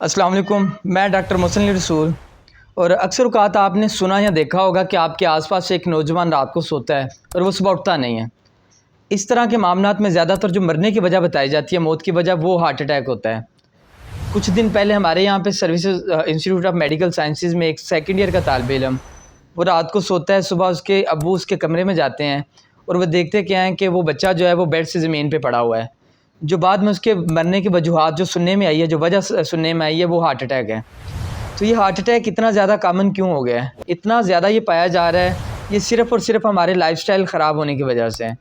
अस्सलाम वालेकुम। मैं डॉक्टर मोहसिन रसूल। और अक्सर औक़ात आपने सुना या देखा होगा कि आपके आसपास एक नौजवान रात को सोता है और वो सुबह उठता नहीं है। इस तरह के मामलात में ज़्यादातर जो मरने की वजह बताई जाती है, मौत की वजह, वो हार्ट अटैक होता है। कुछ दिन पहले हमारे यहाँ पे services institute of medical sciences में एक सेकंड ईयर का तालिब इल्म, वो रात को सोता है, सुबह उसके अब्बू उसके कमरे में जाते हैं और वो देखते क्या हैं कि वो बच्चा जो है वो बेड से ज़मीन पे पड़ा हुआ है। जो बाद में उसके मरने की वजूहात जो सुनने में आई है, जो वजह सुनने में आई है, वो हार्ट अटैक है। तो ये हार्ट अटैक इतना ज़्यादा कॉमन क्यों हो गया है? इतना ज़्यादा ये पाया जा रहा है, ये सिर्फ़ और सिर्फ़ हमारे लाइफ़स्टाइल ख़राब होने की वजह से है।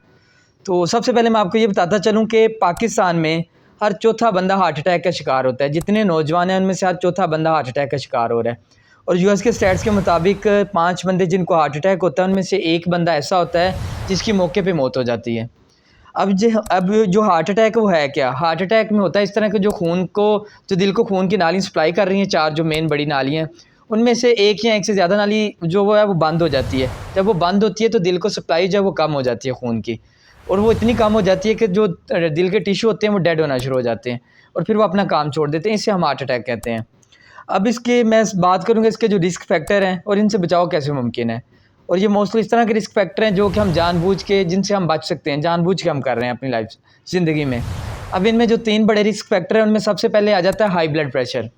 तो सबसे पहले मैं आपको ये बताता चलूँ कि पाकिस्तान में हर चौथा बंदा हार्ट अटैक का शिकार होता है। जितने नौजवान हैं उनमें से हर चौथा बंदा हार्ट अटैक का शिकार हो रहा है। और यूएस के स्टैट्स के मुताबिक 5 बंदे जिनको हार्ट अटैक होता है, उनमें से 1 बंदा ऐसा होता है जिसकी मौके पे मौत हो जाती है। अब जो हार्ट अटैक वो है क्या? हार्ट अटैक में होता है इस तरह के जो दिल को खून की नालियाँ सप्लाई कर रही हैं, 4 जो मेन बड़ी नालियाँ हैं, उनमें से एक या एक से ज़्यादा नाली जो वो है वो बंद हो जाती है। जब वो बंद होती है तो दिल को सप्लाई जो है वो कम हो जाती है खून की, और वो इतनी कम हो जाती है कि जो दिल के टिश्यू होते हैं वो डेड होना शुरू हो जाते हैं और फिर वो अपना काम छोड़ देते हैं। इसे हम हार्ट अटैक कहते हैं। अब इसके मैं बात करूँगा इसके जो रिस्क फैक्टर हैं और इनसे बचाव कैसे मुमकिन है। और ये मोस्टली इस तरह के रिस्क फैक्टर हैं जो कि हम जानबूझ के जिनसे हम बच सकते हैं, जानबूझ के हम कर रहे हैं अपनी लाइफ ज़िंदगी में। अब इनमें जो 3 बड़े रिस्क फैक्टर हैं उनमें सबसे पहले आ जाता है हाई ब्लड प्रेशर।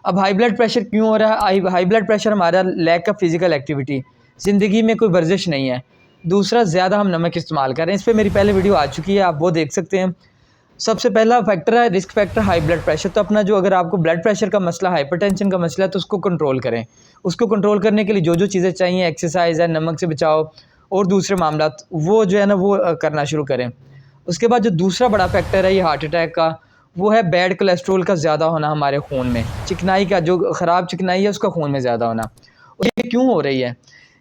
अब हाई ब्लड प्रेशर क्यों हो रहा है? हाई ब्लड प्रेशर हमारा लैक ऑफ फिज़िकल एक्टिविटी, ज़िंदगी में कोई वर्जिश नहीं है। दूसरा, ज़्यादा हम नमक इस्तेमाल कर रहे हैं। इस पे मेरी पहले वीडियो आ चुकी है, आप वो देख सकते हैं। सबसे पहला फैक्टर है risk factor high blood pressure. तो अपना जो अगर आपको ब्लड प्रेशर का मसला, हाइपरटेंशन का मसला है, तो उसको कंट्रोल करें। उसको कंट्रोल करने के लिए जो चीज़ें चाहिए, एक्सरसाइज है, नमक से बचाओ और दूसरे मामलात, वो जो है ना वो करना शुरू करें। उसके बाद जो दूसरा बड़ा फैक्टर है ये हार्ट अटैक का, वो है बैड कोलेस्ट्रोल का ज़्यादा होना हमारे खून में। चिकनाई का, जो ख़राब चिकनाई है उसका खून में ज़्यादा होना। और ये क्यों हो रही है?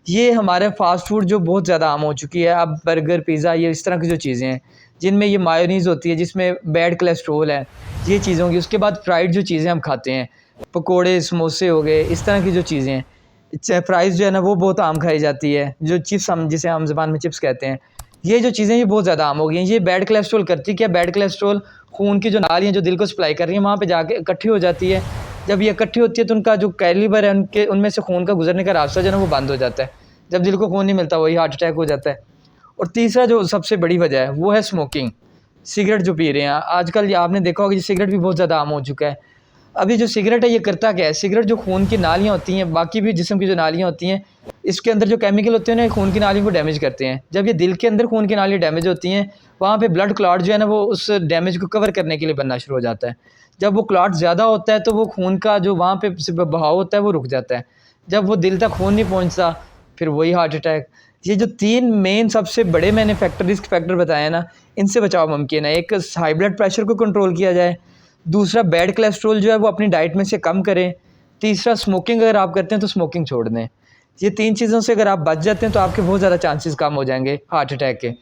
ये हमारे फ़ास्ट फूड जो बहुत ज़्यादा आम हो चुकी है, अब बर्गर, पिज़्ज़ा, ये इस तरह की जो चीज़ें हैं जिनमें ये मायोनीज़ होती है, जिसमें बैड कोलेस्ट्रोल है, ये चीज़ें होंगी। उसके बाद फ्राइड जो चीज़ें हम खाते हैं, पकोड़े, समोसे हो गए, इस तरह की जो चीज़ें हैं, फ्राइज़ जो है ना वो बहुत आम खाई जाती है। जो चिप्स, हम जिसे आम ज़बान में चिप्स कहते हैं, ये जो चीज़ें ये बहुत ज़्यादा आम हो गई हैं। ये बैड कोलेस्ट्रोल करती क्या? बैड कोलेस्ट्रोल खून की जो नालियाँ जो दिल को सप्लाई कर रही हैं वहाँ पे जाके इकट्ठी हो जाती है। जब ये इकट्ठी होती है तो उनका जो कैलिबर है, उनमें से खून का गुजरने का रास्ता जो है ना वो बंद हो जाता है। जब दिल को खून नहीं मिलता, वही हार्ट अटैक हो जाता है। और तीसरा जो सबसे बड़ी वजह है वो है स्मोकिंग। सिगरेट जो पी रहे हैं आजकल, ये आपने देखा होगा कि सिगरेट भी बहुत ज़्यादा आम हो चुका है। अभी जो सिगरेट है ये करता क्या है? सिगरेट जो खून की नालियाँ होती हैं, बाकी भी जिस्म की जो नालियाँ होती हैं, इसके अंदर जो केमिकल होते हैं ना, खून की नालियों को डैमेज करते हैं। जब ये दिल के अंदर खून की नालियाँ डैमेज होती हैं, वहाँ पे ब्लड क्लॉट जो है ना वो उस डैमेज को कवर करने के लिए बनना शुरू हो जाता है। जब वो क्लॉट ज़्यादा होता है तो वो खून का जो वहाँ पे बहाव होता है वो रुक जाता है। जब वो दिल तक खून नहीं पहुँचता, फिर वही हार्ट अटैक। ये जो 3 मेन सबसे बड़े मैंने रिस्क फैक्टर बताए हैं ना, इनसे बचाव मुमकिन है। एक, हाई ब्लड प्रेशर को कंट्रोल किया जाए। दूसरा, बैड कोलेस्ट्रॉल जो है वो अपनी डाइट में से कम करें। तीसरा, स्मोकिंग अगर आप करते हैं तो स्मोकिंग छोड़ दें। ये 3 चीज़ों से अगर आप बच जाते हैं तो आपके बहुत ज़्यादा चांसेस कम हो जाएंगे हार्ट अटैक के।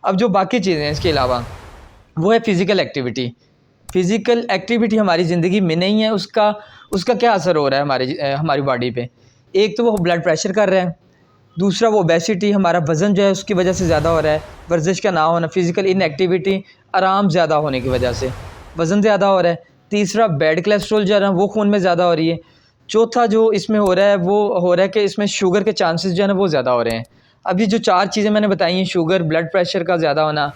अब जो बाकी चीज़ें हैं इसके अलावा, वो है फ़िज़िकल एक्टिविटी। फ़िज़िकल एक्टिविटी हमारी ज़िंदगी में नहीं है, उसका उसका क्या असर हो रहा है हमारी बॉडी पे? एक तो वो ब्लड प्रेशर कर रहा है। दूसरा, वो ओबेसिटी, हमारा वज़न जो है उसकी वजह से ज़्यादा हो रहा है। वर्जिश का ना होना, फ़िज़िकल इनएक्टिविटी, आराम ज़्यादा होने की वजह से वज़न ज़्यादा हो रहा है। तीसरा, बैड कोलेस्ट्रॉल जो है ना वो खून में ज़्यादा हो रही है। चौथा जो इसमें हो रहा है वो हो रहा है कि इसमें शुगर के चांसेस जो है ना वो ज़्यादा हो रहे हैं। अभी जो 4 चीज़ें मैंने बताई हैं, शुगर, ब्लड प्रेशर का ज़्यादा होना,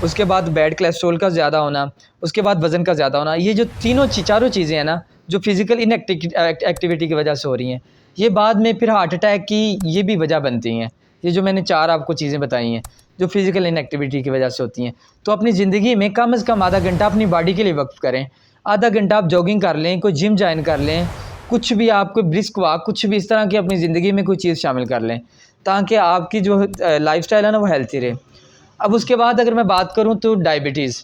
उसके बाद बैड कोलेस्ट्रॉल का ज़्यादा होना, उसके बाद वज़न का ज़्यादा होना, ये जो चारों चीज़ें हैं ना, जो फ़िज़िकल एक्टिविटी की वजह से हो रही हैं, ये बाद में फिर हार्ट अटैक की ये भी वजह बनती हैं। ये जो मैंने 4 आपको चीज़ें बताई हैं जो फ़िज़िकल इनएक्टिविटी की वजह से होती हैं। तो अपनी ज़िंदगी में कम से कम आधा घंटा अपनी बॉडी के लिए वक़्फ़ करें। आधा घंटा आप जॉगिंग कर लें, कोई जिम जॉइन कर लें, कुछ भी, आप कोई ब्रिस्क वॉक, कुछ भी इस तरह की अपनी ज़िंदगी में कोई चीज़ शामिल कर लें, ताकि आपकी जो लाइफ़स्टाइल है ना वो हेल्थी रहे। अब उसके बाद अगर मैं बात करूँ तो डायबिटीज़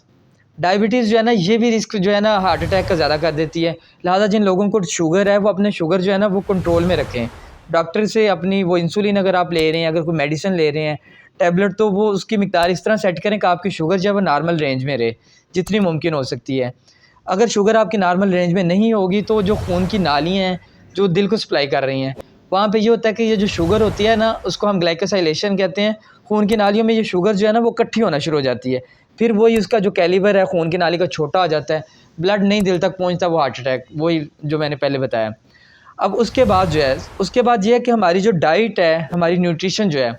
जो है ना, ये भी रिस्क जो है ना हार्ट अटैक का ज़्यादा कर देती है। लिहाजा जिन लोगों को शुगर है वो अपने शुगर जो है ना वो कंट्रोल में रखें। डॉक्टर से अपनी वो इंसुलिन अगर आप ले रहे हैं, अगर कोई मेडिसिन ले रहे हैं, टैबलेट, तो वो उसकी मिक़दार इस तरह सेट करें कि आपकी शुगर जो है वो नॉर्मल रेंज में रहे, जितनी मुमकिन हो सकती है। अगर शुगर आपकी नॉर्मल रेंज में नहीं होगी तो जो खून की नालियाँ हैं जो दिल को सप्लाई कर रही हैं, वहाँ पे ये होता है कि ये जो शुगर होती है ना उसको हम ग्लाइकोसाइलेशन कहते हैं। खून की नालियों में ये शुगर जो है ना वो इकट्ठी होना शुरू हो जाती है। फिर वही उसका जो कैलिबर है खून की नाली का छोटा हो जाता है। ब्लड नहीं दिल तक पहुंचता, वो हार्ट अटैक, वही जो मैंने पहले बताया। अब उसके बाद जो है, उसके बाद ये है कि हमारी जो डाइट है, हमारी न्यूट्रिशन जो है,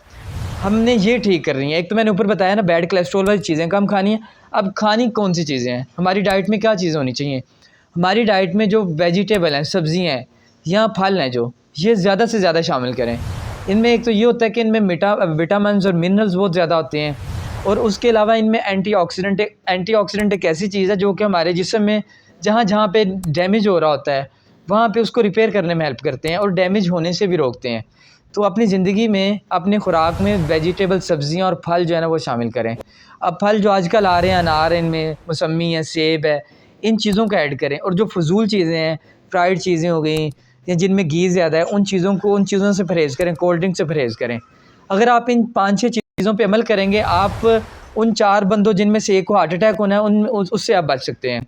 हमने ये ठीक करनी है। एक तो मैंने ऊपर बताया ना, बैड कोलेस्ट्रॉल वाली चीज़ें कम खानी है। अब खानी कौन सी चीज़ें हैं, हमारी डाइट में क्या चीज़ होनी चाहिए? हमारी डाइट में जो वेजिटेबल हैं, सब्ज़ियाँ हैं या फल हैं, जो ये ज़्यादा से ज़्यादा शामिल करें। इनमें एक तो ये होता है कि इनमें विटामिन्स और मिनरल्स बहुत ज़्यादा होते हैं, और उसके अलावा इनमें एंटीऑक्सीडेंट एक ऐसी चीज़ है जो कि हमारे जिस्म में जहाँ जहाँ पे डैमेज हो रहा होता है, वहाँ पे उसको रिपेयर करने में हेल्प करते हैं और डैमेज होने से भी रोकते हैं। तो अपनी ज़िंदगी में, अपने खुराक में वेजिटेबल, सब्ज़ियाँ और फल जो है ना, वो शामिल करें। अब फल जो आजकल आ रहे हैं, अनार, इनमें मौसम्मी है, सेब है, इन चीज़ों का ऐड करें। और जो फ़ुज़ूल चीज़ें हैं, फ्राइड चीज़ें हो गई या जिनमें घी ज़्यादा है, उन चीज़ों से परहेज़ करें, कोल्ड ड्रिंक से परहेज़ करें। अगर आप इन 5-6 चीज़ों पे अमल करेंगे, आप उन 4 बंदों जिनमें से एक को हार्ट अटैक होना है, उससे आप बच सकते हैं।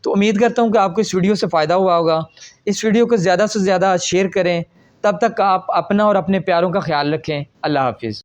तो उम्मीद करता हूँ कि आपको इस वीडियो से फ़ायदा हुआ होगा। इस वीडियो को ज़्यादा से ज़्यादा शेयर करें। तब तक आप अपना और अपने प्यारों का ख्याल रखें। अल्लाह हाफ़िज़।